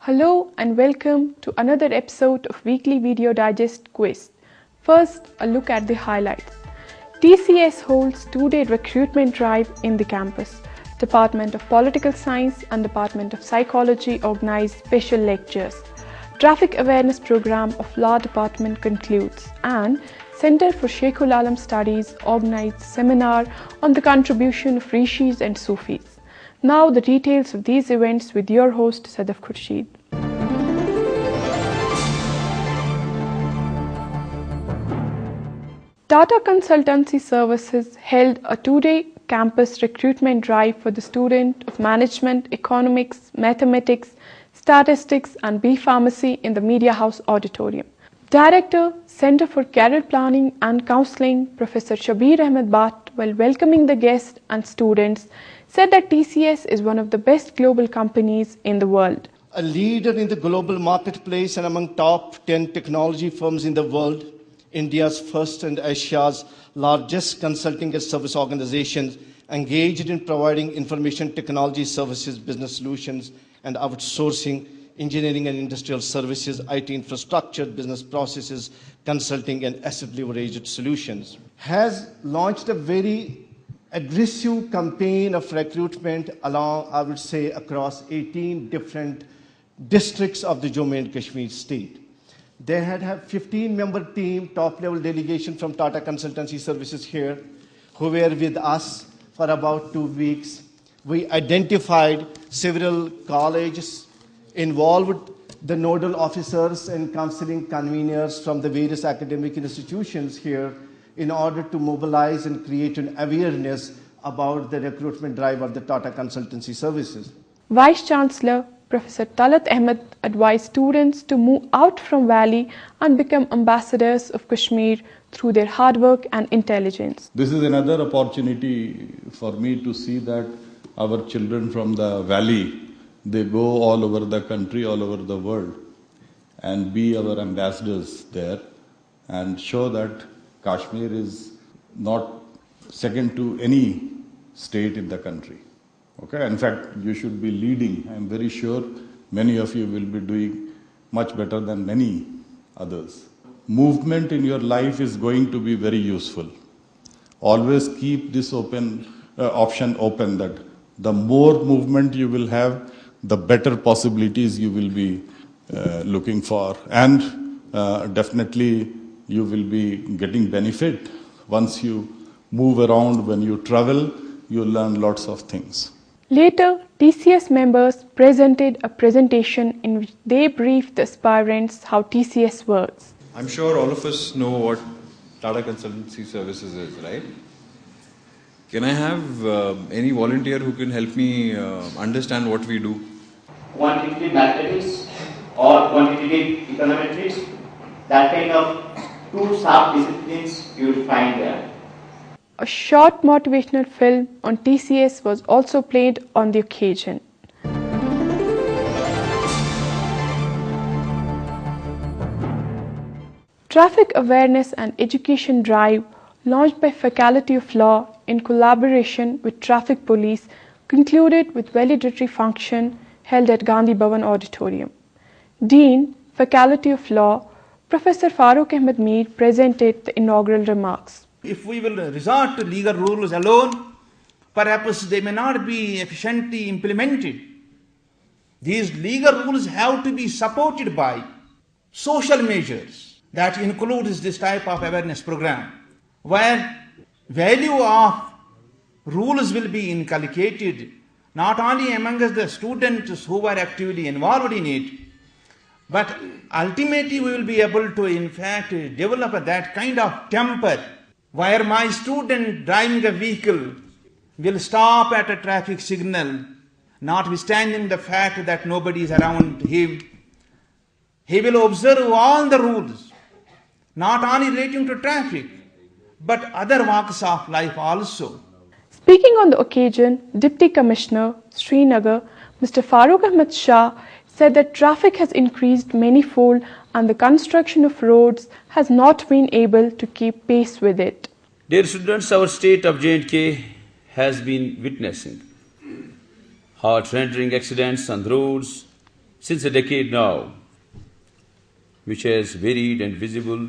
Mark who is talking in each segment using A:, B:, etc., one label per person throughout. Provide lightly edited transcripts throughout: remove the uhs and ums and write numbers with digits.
A: Hello and welcome to another episode of Weekly Video Digest Quiz. First, a look at the highlights. TCS holds 2-day recruitment drive in the campus. Department of Political Science and Department of Psychology organize special lectures. Traffic awareness program of Law Department concludes, and Center for Sheikhul Alam Studies organized seminar on the contribution of Rishis and Sufis. Now the details of these events with your host Sadaf Khurshid. Tata Consultancy Services held a 2-day campus recruitment drive for the student of Management, Economics, Mathematics, Statistics and B-Pharmacy in the Media House Auditorium. Director, Center for Career Planning and Counseling, Professor Shabir Ahmed Bhatt, while welcoming the guests and students, said that TCS is one of the best global companies in the world.
B: A leader in the global marketplace and among top 10 technology firms in the world, India's first and Asia's largest consulting and service organizations engaged in providing information technology services, business solutions, and outsourcing, engineering and industrial services, IT infrastructure, business processes, consulting, and asset leveraged solutions, has launched a very aggressive campaign of recruitment along, I would say, across 18 different districts of the Jammu and Kashmir state. They had a 15-member team, top-level delegation from Tata Consultancy Services here, who were with us for about 2 weeks. We identified several colleges, involved the nodal officers and counseling conveners from the various academic institutions here in order to mobilize and create an awareness about the recruitment drive of the Tata Consultancy Services.
A: Vice Chancellor Professor Talat Ahmed advised students to move out from Valley and become ambassadors of Kashmir through their hard work and intelligence.
C: This is another opportunity for me to see that our children from the Valley, they go all over the country, all over the world, and be our ambassadors there and show that Kashmir is not second to any state in the country. Okay? In fact, you should be leading. I am very sure many of you will be doing much better than many others. Movement in your life is going to be very useful. Always keep this option open, that the more movement you will have, the better possibilities you will be looking for. And definitely you will be getting benefit. Once you move around, when you travel, you learn lots of things.
A: Later, TCS members presented a presentation in which they briefed the aspirants how TCS works.
D: I'm sure all of us know what Tata Consultancy Services is, right? Can I have any volunteer who can help me understand what we do?
E: Quantitative mathematics or quantitative econometrics, that kind of two sub-disciplines you will find there.
A: A short motivational film on TCS was also played on the occasion. Traffic awareness and education drive launched by Faculty of Law in collaboration with Traffic Police concluded with valedictory function held at Gandhi Bhavan Auditorium. Dean, Faculty of Law, Professor Farooq Ahmed Mir presented the inaugural remarks.
F: If we will resort to legal rules alone, perhaps they may not be efficiently implemented. These legal rules have to be supported by social measures that includes this type of awareness program, where value of rules will be inculcated not only amongst the students who are actively involved in it, but ultimately we will be able to, in fact, develop that kind of temper where my student driving a vehicle will stop at a traffic signal, notwithstanding the fact that nobody is around him. He will observe all the rules, not only relating to traffic, but other walks of life also.
A: Speaking on the occasion, Deputy Commissioner, Srinagar, Mr. Farooq Ahmed Shah, said that traffic has increased manifold and the construction of roads has not been able to keep pace with it.
G: Dear students, our state of J&K has been witnessing heart-rending accidents on the roads since a decade now, which has varied and visible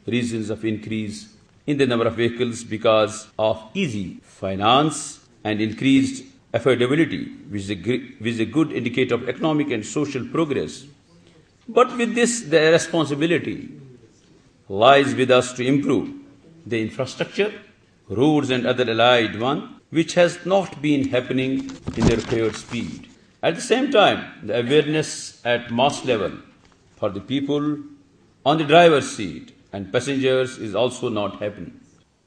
G: reasons of increase in the number of vehicles because of easy finance and increased affordability, which is a good indicator of economic and social progress. But with this, the responsibility lies with us to improve the infrastructure, roads and other allied one, which has not been happening in the required speed. At the same time, the awareness at mass level for the people on the driver's seat and passengers is also not happening.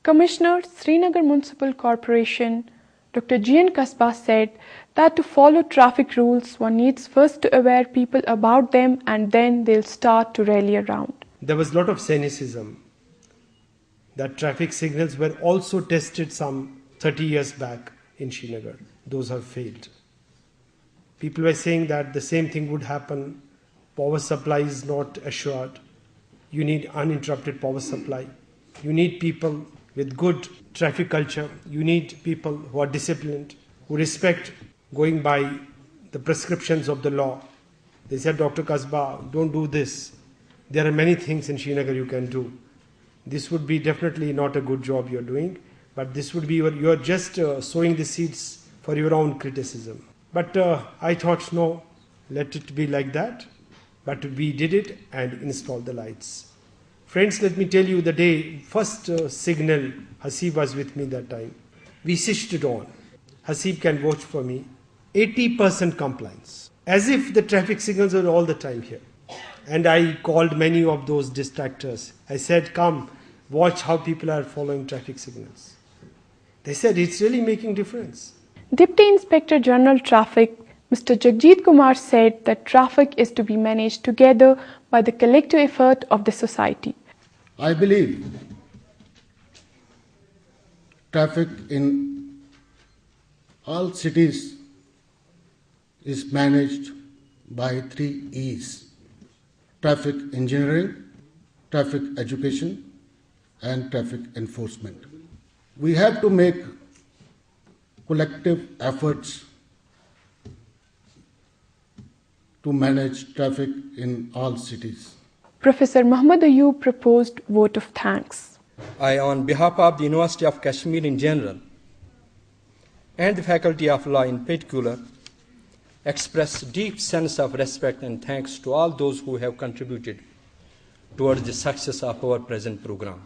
A: Commissioner, Srinagar Municipal Corporation, Dr. G.N. Kasbah said that to follow traffic rules, one needs first to aware people about them and then they'll start to rally around.
H: There was a lot of cynicism that traffic signals were also tested some 30 years back in Srinagar. Those have failed. People were saying that the same thing would happen. Power supply is not assured. You need uninterrupted power supply. You need people with good traffic culture. You need people who are disciplined, who respect going by the prescriptions of the law. They said, Dr. Kasbah, don't do this. There are many things in Srinagar you can do. This would be definitely not a good job you're doing, but this would be you're just sowing the seeds for your own criticism. But I thought, no, let it be like that. But we did it and installed the lights. Friends, let me tell you, the day first signal, Hasib was with me that time. We switched it on. Hasib can vouch for me. 80% compliance. As if the traffic signals are all the time here. And I called many of those distractors. I said, come, watch how people are following traffic signals. They said, it's really making difference.
A: Deputy Inspector General Traffic, Mr. Jagjit Kumar said that traffic is to be managed together by the collective effort of the society.
I: I believe traffic in all cities is managed by 3 E's: traffic engineering, traffic education, and traffic enforcement. We have to make collective efforts to manage traffic in all cities.
A: Professor Muhammad Ayub proposed vote of thanks.
J: I, on behalf of the University of Kashmir in general and the Faculty of Law in particular, express deep sense of respect and thanks to all those who have contributed towards the success of our present program.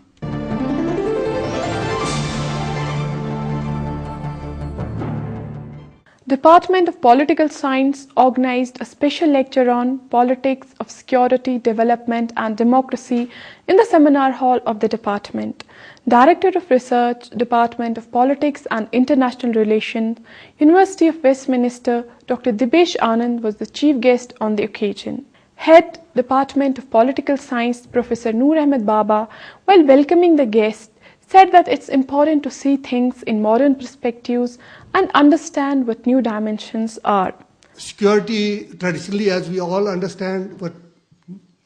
A: Department of Political Science organized a special lecture on Politics of Security, Development and Democracy in the seminar hall of the department. Director of Research, Department of Politics and International Relations, University of Westminster, Dr. Dibesh Anand was the chief guest on the occasion. Head, Department of Political Science, Professor Noor Ahmed Baba, while welcoming the guests, said that it's important to see things in modern perspectives and understand what new dimensions are.
K: Security, traditionally, as we all understand,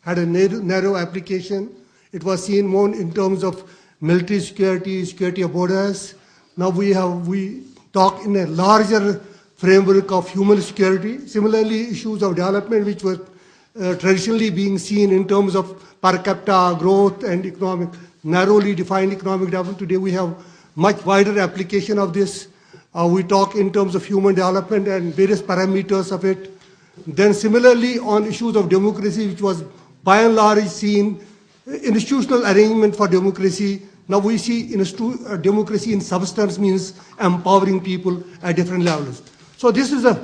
K: had a narrow application. It was seen more in terms of military security, security of borders. Now we talk in a larger framework of human security. Similarly, issues of development, which were traditionally being seen in terms of per capita growth and economic, narrowly defined economic development. Today we have much wider application of this. We talk in terms of human development and various parameters of it. Then similarly on issues of democracy, which was by and large seen institutional arrangement for democracy. Now we see democracy in substance means empowering people at different levels. So this is a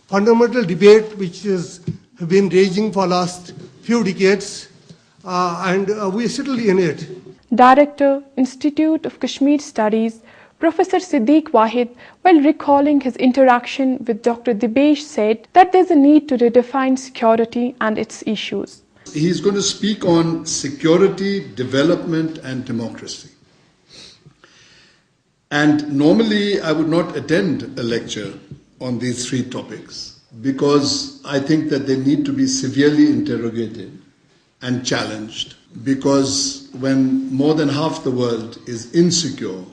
K: fundamental debate which has been raging for last few decades, and we are still in it.
A: Director, Institute of Kashmir Studies, Professor Siddiq Wahid, while recalling his interaction with Dr. Dibesh, said that there's a need to redefine security and its issues.
L: He's going to speak on security, development, and democracy. And normally I would not attend a lecture on these three topics because I think that they need to be severely interrogated and challenged. Because when more than half the world is insecure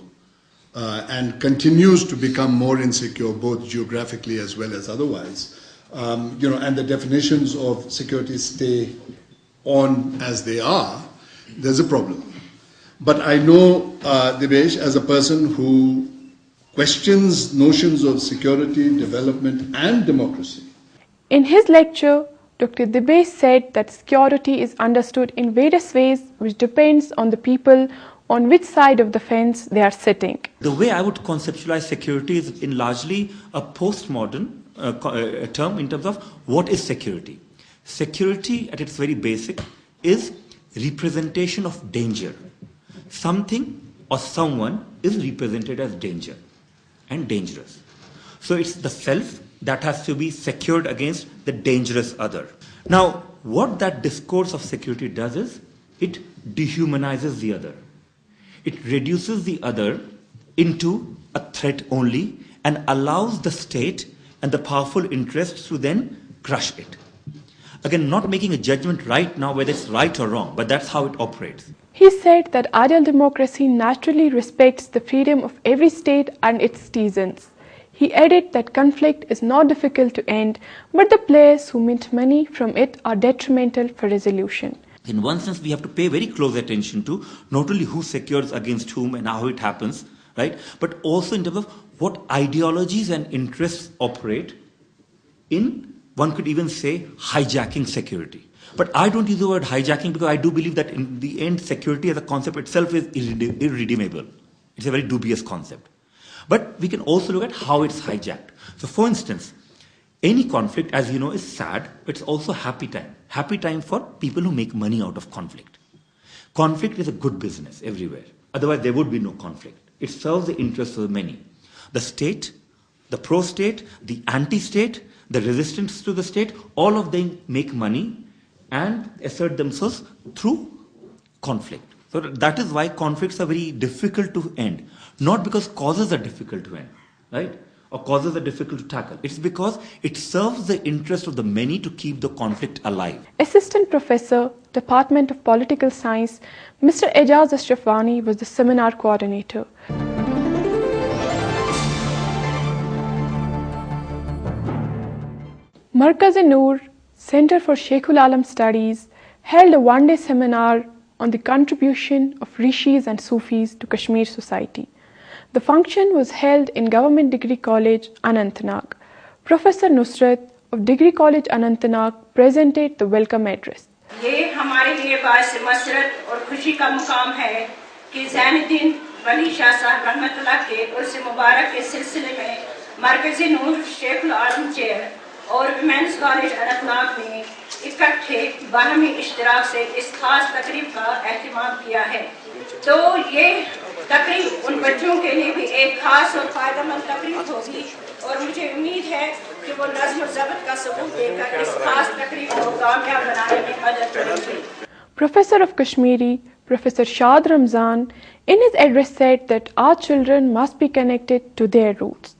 L: and continues to become more insecure, both geographically as well as otherwise, and the definitions of security stay on as they are, there's a problem. But I know Dibesh as a person who questions notions of security, development, and democracy.
A: In his lecture, Dr. Dibesh said that security is understood in various ways, which depends on the people on which side of the fence they are sitting.
M: The way I would conceptualize security is in largely a postmodern term in terms of what is security. Security at its very basic is representation of danger. Something or someone is represented as danger and dangerous. So it's the self that has to be secured against the dangerous other. Now, what that discourse of security does is it dehumanizes the other. It reduces the other into a threat only and allows the state and the powerful interests to then crush it. Again, not making a judgment right now whether it's right or wrong, but that's how it operates.
A: He said that ideal democracy naturally respects the freedom of every state and its citizens. He added that conflict is not difficult to end, but the players who mint money from it are detrimental for resolution.
M: In one sense, we have to pay very close attention to not only who secures against whom and how it happens, right? But also in terms of what ideologies and interests operate in, one could even say, hijacking security. But I don't use the word hijacking because I do believe that in the end, security as a concept itself is irredeemable. It's a very dubious concept. But we can also look at how it's hijacked. So for instance, any conflict, as you know, is sad, but it's also happy time. Happy time for people who make money out of conflict. Conflict is a good business everywhere. Otherwise, there would be no conflict. It serves the interests of the many. The state, the pro-state, the anti-state, the resistance to the state, all of them make money and assert themselves through conflict. So that is why conflicts are very difficult to end. Not because causes are difficult to end, right? Or causes are difficult to tackle. It's because it serves the interest of the many to keep the conflict alive.
A: Assistant Professor, Department of Political Science, Mr. Ejaz Ashrafwani was the seminar coordinator. Markaz-e-Noor, Center for Sheikhul Alam Studies, held a one-day seminar on the contribution of Rishis and Sufis to Kashmir society. The function was held in Government Degree College, Anantnag. Professor Nusrat of Degree College, Anantnag presented the welcome address.
N: ये हमारे लिए बाइस मसरत और खुशी का मुकाम है कि ज़ैनुद्दीन वली शाह साहब रहमतुल्लाह के उर्स मुबारक के सिलसिले में मरकज़-ए-नूर शेखुल आलम चेयर और विमेंस कॉलेज अनंतनाग ने इकट्ठे बाहमी इश्तिराक से इस खास तकरीब का एहतमाम किया है। तो ये तकरीब उन बच्चों के लिए भी एक खास और फायदेमंद तकरीब होगी और मुझे उम्मीद है कि वो नज़्म और ज़ब्त का सबूत देकर इस खास तकरीब को कामयाब बनाने में मदद करेंगे।
A: Professor of Kashmiri, Professor Shad Ramzan, in his address said that our children must be connected to their roots.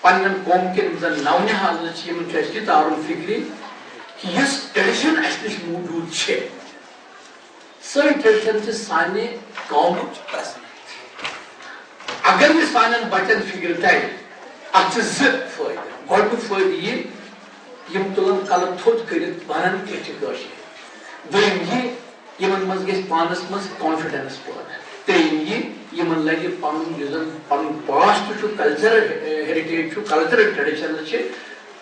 O: पन्नन कौम के नजर नौने हालत से यमन चेष्टि तारुन फिक्री कि यस ट्रेडिशन असलिश मौजूद छे सही ट्रेडिशन से साने कौम अगर ये सानन बचन फिक्र ताई अक्सर ज़िद फ़ायदा गॉड फ़ायदा ये यम तुलन कलम थोट करित बनन कैटेगरी दोयम ये यमन मज़ गेस पानस मज़ कॉन्फिडेंस पैदा तेम ये यमन लगे पनुन युजन पनुन पास्ट टू कल्चर हेरिटेज टू कल्चरल ट्रेडिशन छे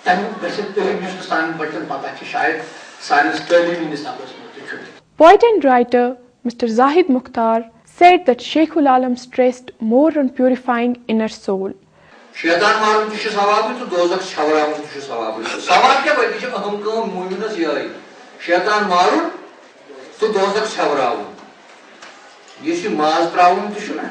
O: तम गसे तलिम युस सान बचन पता छे शायद साइंस तलिम निसाबस मत छुटे.
A: Poet and writer Mr. Zahid Mukhtar said that Sheikhul Alam stressed more on purifying inner soul.
O: Şeytan marun düşü savabı tu dozak şavramı düşü savabı. Savab क्या भाई जो अहम काम मोमिनस ये है şeytan marun tu dozak şavramı. ये şu माज brown düşü ना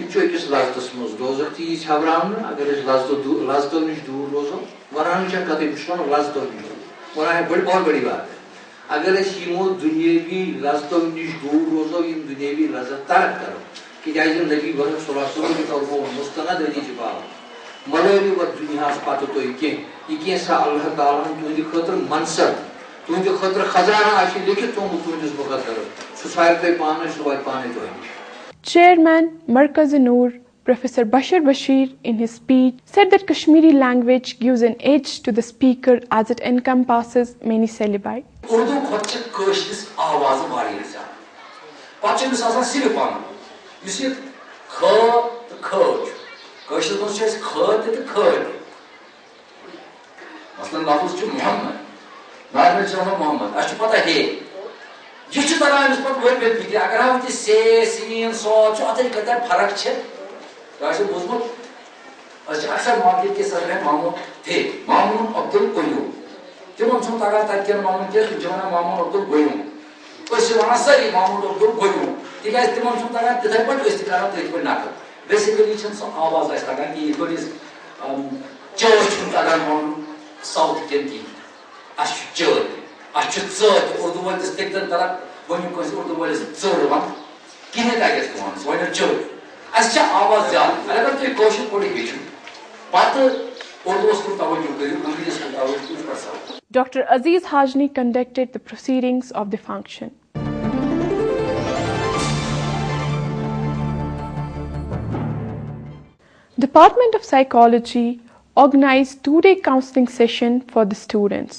O: इच्छो इकिस लाजतस मज dozak ती şavramı अगर इस लाजतो निश दूर रोजो वरान चा कते पुष्पन लाजतो निश वरान है बड़ी बहुत बड़ी बात है अगर इस यमो दुनियावी लाजतो निश दूर रोजो इन दुनियावी लाजत तरक करो कि जायज़ नबी वरक सल्लल्लाहु अलैहि वसल्लम की तरफ मुस्तनद है जी बात मलरी व दुनिया पातो तो ये सा अल्लाह ताला तुझे खतर मनसब तुझे खतर खजाना आशी लिखित तुम तुझे मुकद्दर सोसाइटी पाने सुवाई पाने तो
A: Chairman Markaz-e-Noor Professor Bashir Bashir in his speech said that Kashmiri language gives an edge to the speaker as it encompasses many syllabi.
P: Urdu खोच्चे कशिस आवाज़ वाली है पाँचों में सासा सिर्फ पाना इसे ख तो खोज कशिस में से ख तो खोज मसलन लाफुज जो मोहम्मद नाम में जो मोहम्मद अच्छी पता है ये जो तरह इस पर कोई भी दिखे अगर हम इसे से सीन सो जो अतरी कदर फर्क छे राशि बुझमत अक्सर मार्केट के सर में मामू थे मामून अब्दुल कोयू जब हम सुन ताकत ताकि मामून के जमाना मामून अब्दुल कोयू उस वहाँ सरी मामून अब्दुल कोयू ठीक है इस्तेमाल सुन ताकत किधर पर तो इस्तेमाल तो एक पर ना कर बेसिकली चंद सो आवाज़ ऐसा का कि ये कोई चर्च सुन ताकत हम साउथ के की अशुचर अशुचर उर्दू वाले इस्तेमाल तरह वही कोई उर्दू वाले चर वां किन्हें ताकत इस्तेमाल वही चर अच्छा आवाज़ जान अगर तो एक कोशिश पड़ी बिचू बात उर्दू उसको तवज्जो करियो अंग्रेजी को तवज्जो कर सकते
A: Dr. Aziz Hajni conducted the proceedings of the function. Department of Psychology organized two-day counseling session for the students.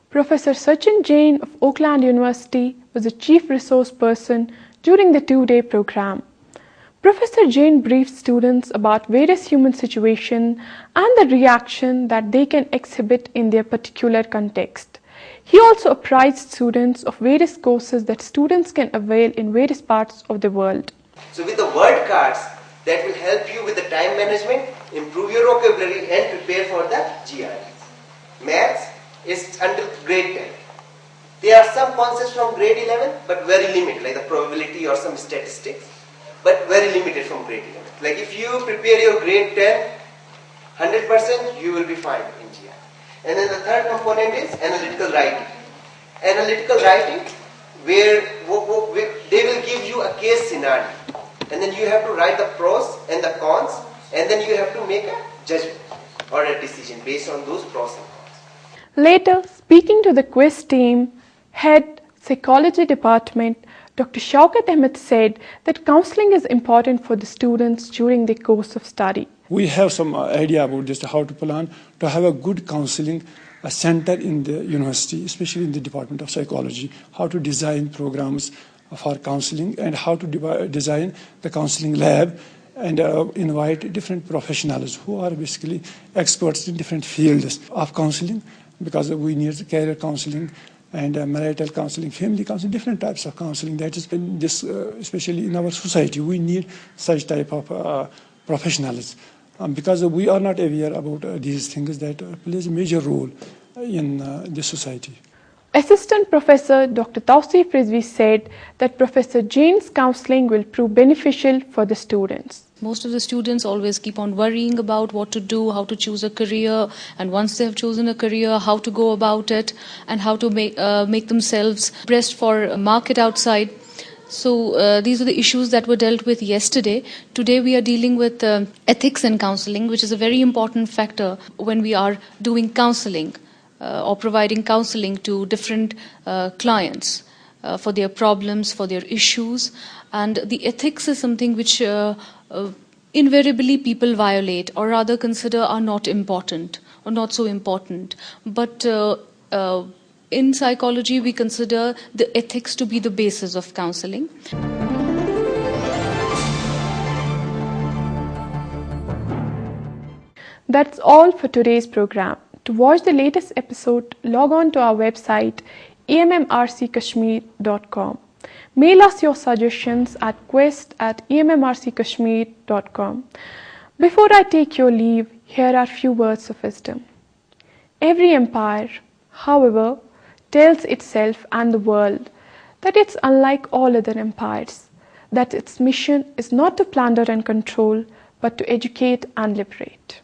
A: Professor Sachin Jain of Oakland University was the chief resource person during the two-day program. Professor Jain briefed students about various human situations and the reaction that they can exhibit in their particular context. He also apprised students of various courses that students can avail in various parts of the world.
Q: So with the word cards, that will help you with the time management, improve your vocabulary and prepare for the GREs. Maths is until grade 10. There are some concepts from grade 11 but very limited, like the probability or some statistics, but very limited from grade 11. Like if you prepare your grade 10 100%, you will be fine in GRE. And then the third component is analytical writing. Analytical writing where they will give you a case scenario. And then you have to write the pros and the cons, and then you have to make a judgment or a decision based on those pros and cons.
A: Later, speaking to the quiz team, head psychology department, Dr. Shaukat Ahmed said that counseling is important for the students during the course of study.
R: We have some idea about just how to plan to have a good counseling center in the university, especially in the Department of Psychology, how to design programs for counseling and how to design the counseling lab and invite different professionals who are basically experts in different fields of counseling, because we need career counseling and marital counseling, family counseling, different types of counseling. That is in this, especially in our society, we need such type of professionals because we are not aware about these things that plays a major role in the society.
A: Assistant Professor Dr. Tausif Rizvi said that Professor Jain's counseling will prove beneficial for the students.
S: Most of the students always keep on worrying about what to do, how to choose a career, and once they have chosen a career, how to go about it, and how to make themselves dressed for a market outside. So these are the issues that were dealt with yesterday. Today we are dealing with ethics in counseling, which is a very important factor when we are doing counseling or providing counseling to different clients for their problems, for their issues. And the ethics is something which invariably people violate or rather consider are not important or not so important. But in psychology, we consider the ethics to be the basis of counseling.
A: That's all for today's program. To watch the latest episode, log on to our website ammrckashmir.com. Mail us your suggestions at quest@emmrckashmir.com. Before I take your leave, here are few words of wisdom. Every empire, however, tells itself and the world that it's unlike all other empires, that its mission is not to plunder and control, but to educate and liberate.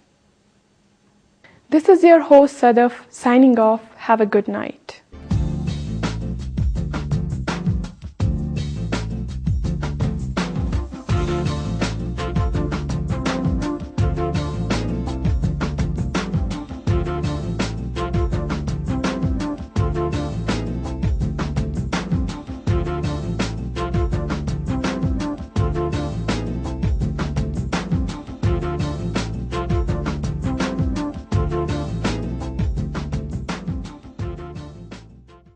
A: This is your host Sadaf signing off. Have a good night.